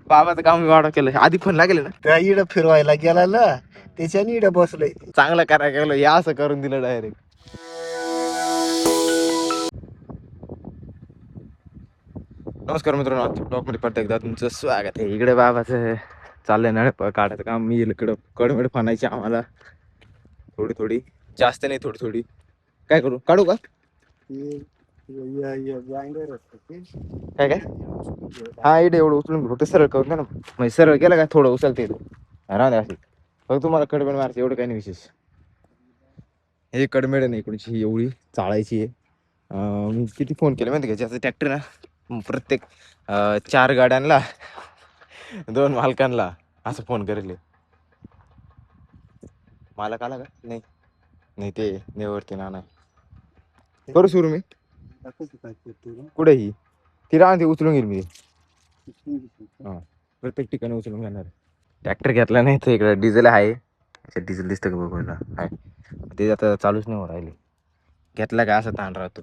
बाबाचं काम वाढ केलं. आधी फोन लागेल ना, त्या इड फिरवायला गेला ना, त्याच्याने इड बसलोय. चांगलं करायला गेलं, या असं करून दिलं डायरेक्ट. नमस्कार मित्रांनो, आजच्या ब्लॉग मध्ये परत एकदा तुमचं स्वागत आहे. इकडे बाबाचं चाललंय ना काढायचं काम. मी इकडं कडमेड फनायची आम्हाला थोडी थोडी, जास्त नाही, थोडी थोडी. काय करू, काढू का? काय काय हा, इकडे एवढं उचलून फक्त सरळ करून द्या ना. म्हणजे सरळ केलं का थोडं उचलते राहू द्या असेल. फक्त तुम्हाला कडमेड मारते, एवढं काही नाही विशेष. हे कडमेड नाही इकडची, एवढी चाळायची आहे. मी किती फोन केले माहिती का, ज्याचं ट्रॅक्टर ना प्रत्येक 4 गाड्यांना 2 मालकांना असं फोन करेल. मालक आला का? नाही नाही, ते नेवरती ना नाही करू सुरू. मी कुठे ही ती राहून ती उचलून घेईल मी. हा, प्रत्येक ठिकाणी उचलून घेणार. ट्रॅक्टर घेतला नाही तर इकडे डिझेल आहे. डिझेल दिसतं का बघायला आहे, ते आता चालूच नाही हो राहिले. घेतला का असं ताण राहतो.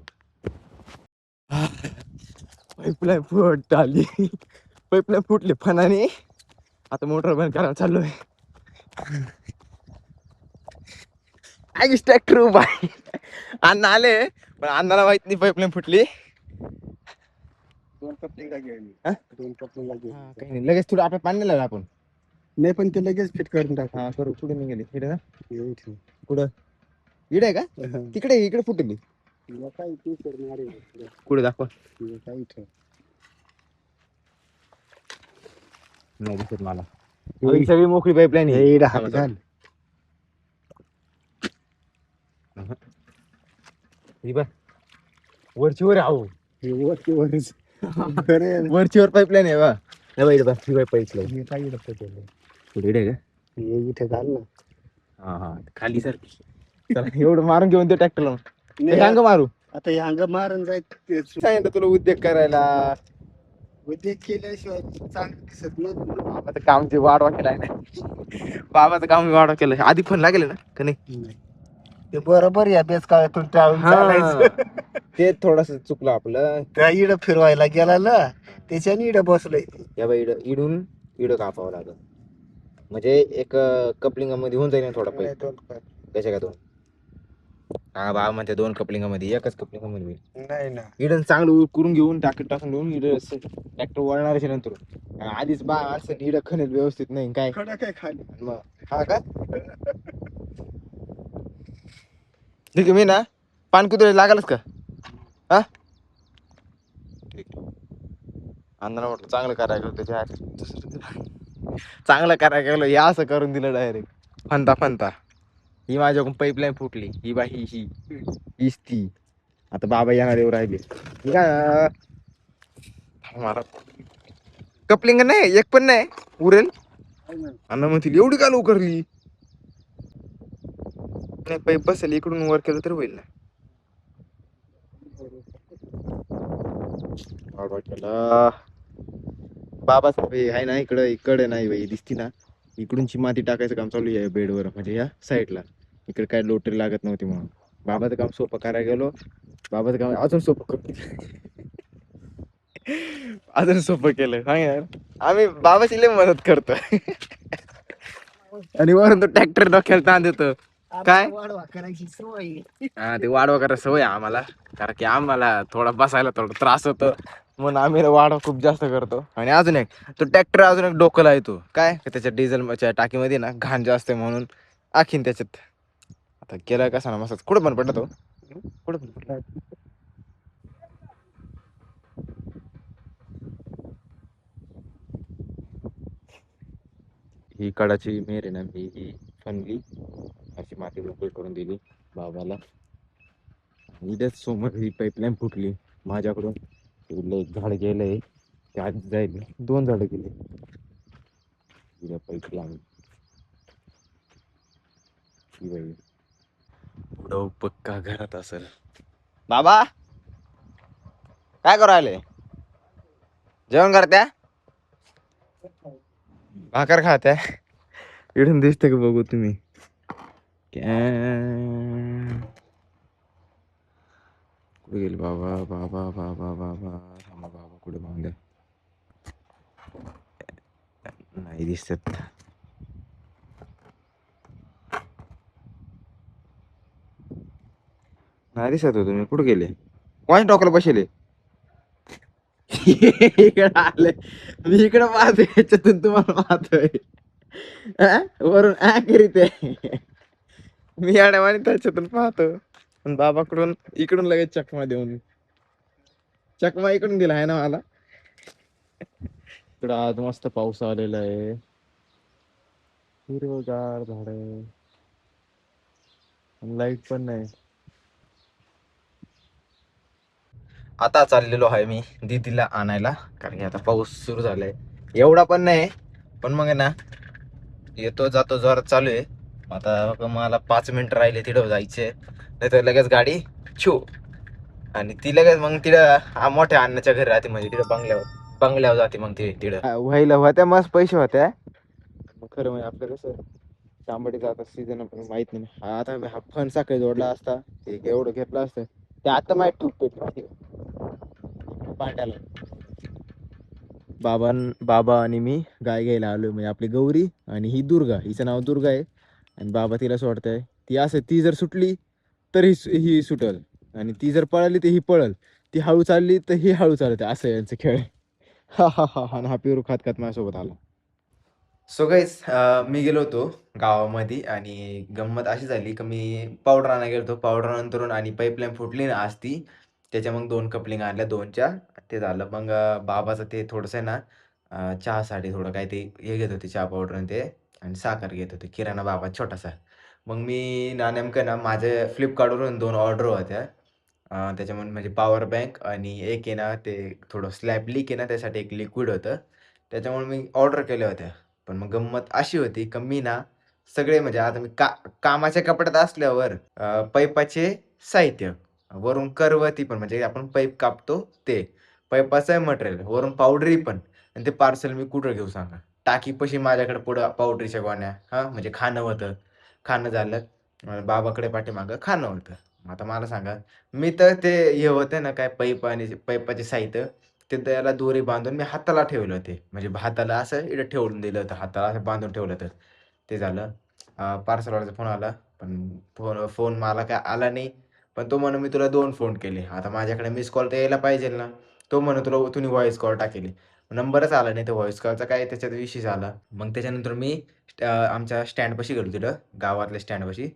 पाईपलाईन फुट आली, पाईपलाईन फुटली फनाने. आता मोटर बंद करायला चाललोय. ट्रॅक्टर उभा आहे. अण्णा आले पण अण्णाला माहित नाही पाईपलाईन फुटली. दोन कपलिंग काही नाही, लगेच थोडं आपल्या पाणी लागलं आपण. नाही, पण ते लगेच फिट करून टाक. हा करू. कुठे निघाली? इकडे ना, कुठं इकडे आहे का? तिकडे इकडे फुटली. कुठे दाखवा. नाही दिसत मला. ही सगळी मोकळी पाईपलाईन आहे. वरची वर आहो, वरची वर पाईपलाईन आहे बा. पाईपलाईन पुढे का इथे घाल ना. हा हा, खाली सर. एवढं मारून घेऊन ते ट्रॅक्टर लावून मारू. आता हे अंग मारून जायचं. सांगितलं तुला उद्योग करायला. उद्योग केल्याशिवाय चांगलं दिसत नाही. बाबाचं काम ते वाढवा केलाय नाही. बाबाचं काम वाढवा केलं. आधी फोन लागेल ना का नाही? ते बरोबर या बेस काळातून चालायचं. ते थोडस चुकलं आपलं. त्या इड फिरवायला गेला ना, त्याच्याने इड बसलोय. या बाई इडून इड कापावं लागलं, म्हणजे एक कपलिंग मध्ये होऊन जाईल थोडा पैसे. कशा का 2? हा बाबा म्हणते 2 कपलिंग मध्ये, एकच कपलिंग मध्ये नाही ना. इडन चांगलं करून घेऊन टाकून घेऊन इड ट्रॅक्टर वळणारच नंतर. आधीच बा असं इड खणत व्यवस्थित नाही काय काय खाली मग. हा का, ठीक आहे. मी ना पानकुत्रे लागलच का? हा ठीक. अण्णाला म्हटलं चांगलं करायला त्याच्या चांगलं करायला गेलो, या असं करून दिलं डायरेक्ट फनता फनता. ही माझ्याकडून पाईपलाईन फुटली. ही बाई हीच ती. आता बाबा येणार येऊ राहिले. मला कपलिंग नाही, एक पण नाही उरेल. अण्णा म्हणतील एवढी का लवकरली नाही. पाईप बसेल इकडून वर केलं तर होईल ना. बाबा आहे ना इकडे नाही बाई दिसती ना. इकडूनची माती टाकायचं काम चालू आहे बेडवर, म्हणजे या साईडला. इकडे काय लोटरी लागत नव्हती म्हणून बाबाचं काम सोपं करायला गेलो. बाबाचं काम अजून सोपं अजून सोपं केलं. सांग यार, आम्ही बाबाची लय मदत करतो. आणि वरून तो ट्रॅक्टर डोक्याला ताण देतो. काय वाढवा करायची सवय. हा, ते वाढवा करायची सवय आम्हाला, कारण की आम्हाला थोडा बसायला थोडा त्रास होतो म्हणून आम्ही वाढवा खूप जास्त करतो. आणि अजून एक तो ट्रॅक्टर अजून एक डोकं येतो काय, त्याच्या डिझेलच्या टाकीमध्ये ना घाण जास्त आहे म्हणून आखीन त्याच्यात. आता केला कसा ना मस्त. कुठं पण पडला तो, कुठं पण पडला. ही कडाची मेर आहे ना, ही फनली अशी माती मोकळी करून दिली बाबाला. इथेच समोर ही पाईपलाईन फुटली माझ्याकडून. एक झाड गेलंय, ते आज जाईल. 2 झाडं गेले पाईपलाईन. पुढं पक्का घरात असेल. बाबा काय करू राहिले? जेवण करत्या? भाकर खात्या? इकडून दिसतं का बघू तुम्ही. कुठे गेले बाबा? बाबा बाबा बाबा बाबा कुठे बांधल्या? नाही दिसत. नाही दिसत हो. तुम्ही कुठे गेले? कोण टोकला बसेले? इकडे आले. मी इकडे पाहतोय, याच्यातून तुम्हाला पाहतोय. वरून करीत आहे. मी अडवाणी त्याच्यातून पाहतो. पण बाबाकडून इकडून लगेच चकमा देऊन, चकमा इकडून दिला आहे ना मला. इकडं आज मस्त पाऊस आलेला आहे. हिरवगार झाड, लाईट पण नाही. आता चाललेलो आहे मी दीदीला आणायला, कारण की आता पाऊस सुरू झालाय. एवढा पण नाही, पण मग आहे ना, येतो जातो जोरात चालू आहे. आता मला 5 मिनिटं राहिले तिथं जायचे, नाही तर लगेच गाडी छू. आणि ती लगेच मग तिथं मोठ्या अण्णाच्या घरी राहते, म्हणजे तिथं बंगल्यावर जाते. मग ती तिथं व्हायला होत्या मस्त पैसे होत्या. मग खरं म्हणजे आपलं कसं तांबडीचा आता सीझन पण माहित नाही. आता हा फण साखळी जोडला असता, ते एवढं घेतलं असतं. ते आता माहित ठोक पेट पांड्याला. बाबा आणि मी गाय घ्यायला आलोय. म्हणजे आपली गौरी आणि ही दुर्गा, हिचं नाव दुर्गा आहे. आणि बाबा तिला सोडताय. ती असं, ती जर सुटली तर ही सुटल, आणि ती जर पळाली तर ही पळल. ती हळू चालली तर ही हळू चालते. असं यांचं खेळ. हा हा हा. आणि हा पिरू खात खात माझ्यासोबत आला. सो गाईस, मी गेलो होतो गावामध्ये, आणि गंमत अशी झाली की मी पावडर आणायला गेलो होतो. पावडर नंतर आणि पाईपलाईन फुटली ना आज ती, त्याच्या मग 2 कपलिंग आणल्या 2च्या. ते झालं. मग बाबाचं ते थोडंसं आहे ना, चहासाठी थोडं काय ते हे घेत होते, चहा पावडर आणि ते, आणि साखर घेत होते, किराणा बाबा छोटासा. मग मी ना नेमकं ना, माझ्या फ्लिपकार्टवरून 2 ऑर्डर होत्या. त्याच्यामध्ये म्हणजे पॉवर बँक, आणि एक आहे ना ते थोडं स्लॅब लीक आहे ना, त्यासाठी एक लिक्विड होतं. त्याच्यामुळे मी ऑर्डर केल्या होत्या. पण मग गंमत अशी होती की मी ना, सगळे म्हणजे आता मी कामाच्या कपड्यात असल्यावर पाईपाचे साहित्य, वरून करवती पण, म्हणजे आपण पाईप कापतो ते, पाईपाचं मटेरियल, वरून पावडरी पण, आणि ते पार्सल मी कुठं घेऊ सांगा? टाकीपाशी माझ्याकडे पुढं पावडरीच्या गोण्या, म्हणजे खाणं होतं. खाणं झालं, बाबाकडे पाठीमागं खाणं होतं. आता मला सांगा, मी तर ते हे होतं ना काय, पाईप आणि पाईपाचे साहित्य, ते त्याला दोरी बांधून मी हाताला ठेवलं होते. म्हणजे हाताला असं इकडे ठेवून दिलं होतं, हाताला असं बांधून ठेवलं होतं. ते झालं. पार्सलवाल्याचा फोन आला, पण फोन मला काय आला नाही. पण तो म्हणे मी तुला 2 फोन केले. आता माझ्याकडे मिस कॉल तर यायला पाहिजे ना. तो म्हणे तुम्ही व्हॉइस कॉल टाकेले. नंबरच आला नाही, तर व्हॉइस कॉलचा काय त्याच्यात विषय झाला. मग त्याच्यानंतर मी आमच्या स्टँडपाशी गेलो, तिथं गावातल्या स्टँडपाशी.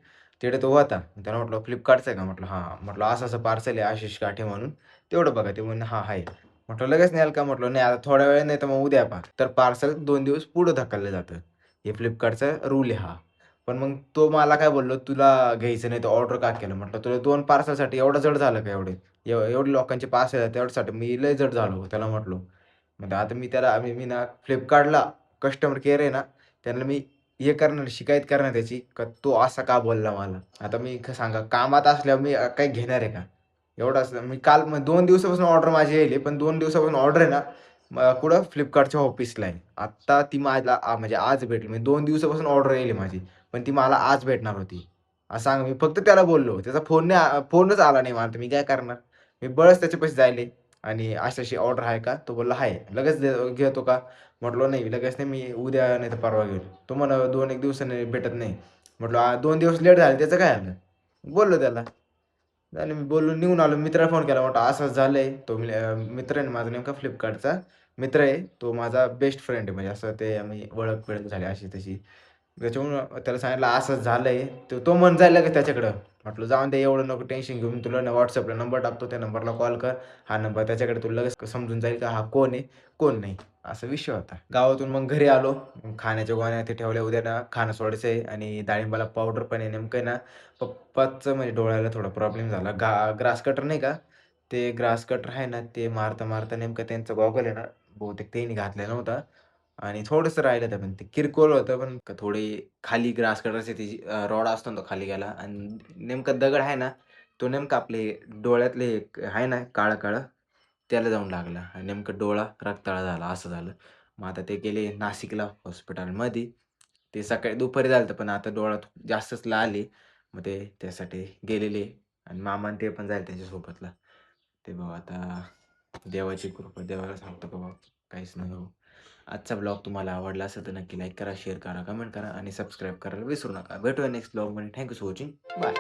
तिकडे तो होता. त्याला म्हटलं फ्लिपकार्टचं आहे का? म्हटलं हां. म्हटलं असं असं पार्सल आहे आशिष काठे म्हणून, तेवढं बघा. ते म्हणणं हां आहे. म्हटलं लगेच न्याल का? म्हटलं नाही, आता थोड्या वेळ नाही तर मग उद्या पहा. तर पार्सल 2 दिवस पुढं ढकललं जातं. हे फ्लिपकार्टचा रूल आहे हा. पण मग तो मला काय बोललो, "तुला घ्यायचं नाही तर ऑर्डर का केलं?" म्हटलं, "तुला 2 पार्सलसाठी एवढं जड झालं का एवढे? एवढे लोकांचे पार्सल आहेत तेवढ्यासाठी मी लय जड झालो." त्याला म्हटलो. मग आता मी त्याला मी ना Flipkartला कस्टमर केअर आहे ना, त्यांना मी हे करणार, शिकायत करणार त्याची, का तो असा का बोलला मला. आता मी सांगा, कामात असल्यावर मी काही घेणार आहे का? एवढाच मी काल 2 दिवसापासून ऑर्डर माझी यायली, पण 2 दिवसापासून ऑर्डर आहे ना, कुठं Flipkartच्या ऑफिसला आहे. आत्ता ती मला म्हणजे आज भेटली. म्हणजे 2 दिवसापासून ऑर्डर यायली माझी, पण ती मला आज भेटणार होती. असं सांगा, मी फक्त त्याला बोललो. त्याचा फोनच आला नाही मला, तर मी काय करणार? मी बळच त्याच्यापाशी जायले, आणि अशी-अशी ऑर्डर आहे का? तो बोलला, "आहे." लगेच घेतो का? म्हटलो, "नाही, लगेच नाही, मी उद्या नाही तर परवा घेईल." तो म्हणा 2-1 दिवसाने भेटत नाही. म्हटलं, 2 दिवस लेट झाले, त्याचं काय झालं? बोललो त्याला. आणि मी बोलून निघून आलो. मित्राला फोन केला, म्हटलं असं झालंय. तो मित्र आहे ना माझा नेमका Flipkartचा मित्र आहे. तो माझा बेस्ट फ्रेंड आहे. म्हणजे असं ते आम्ही ओळख-बिळख झाली अशी तशी. त्याच्यामुळं त्याला सांगितलं असं झालंय. तो म्हणत जाईल लगेच त्याच्याकडं. म्हटलं जाऊन दे, एवढं नको टेन्शन घेऊ. मी तुला ना WhatsAppला नंबर टाकतो. त्या नंबरला कॉल कर. हा नंबर त्याच्याकडे, तुला लगेच समजून जाईल का हा कोण आहे, कोण नाही. असा विषय होता. गावातून मग घरी आलो. मग खाण्याच्या गोण्या ते ठेवल्या. उद्या ना खाणं सोडायचं आहे, आणि डाळिंबाला पावडर पण आहे. नेमकं आहे ना, पप्पाचं म्हणजे डोळ्याला थोडा प्रॉब्लेम झाला. ग्रास कटर नाही का, ते ग्रास कटर आहे ना, ते मारता नेमकं त्यांचा गॉगल आहे ना, बहुतेक त्यांनी घातलेला नव्हता, आणि थोडंसं राहिलं होतं. पण ते किरकोळ होतं, पण थोडी खाली ग्रास कटरची ती रॉड असतो ना, तो खाली गेला, आणि नेमका दगड आहे ना, तो नेमका आपले डोळ्यातले एक आहे ना काळं-काळं, त्याला जाऊन लागला, आणि नेमकं डोळा रक्ताळा झाला, असं झालं. मग आता ते गेले नाशिकला हॉस्पिटलमध्ये. ते सकाळी दुपारी झालं होतं, पण आता डोळा जास्तच लाल आहे. मग ते त्यासाठी गेलेले, आणि मामा आणि ते पण जाईल त्यांच्यासोबतला. ते बघा आता, देवाची कृपा, देवाला सांगतो बाबा काहीच नाही हो. आजचा ब्लॉग तुम्हाला आवडला असेल तर नक्की लाईक करा, शेअर करा, कमेंट करा आणि सबस्क्राईब करायला विसरू नका. भेटूया नेक्स्ट ब्लॉगमध्ये. Thank you for watching. बाय.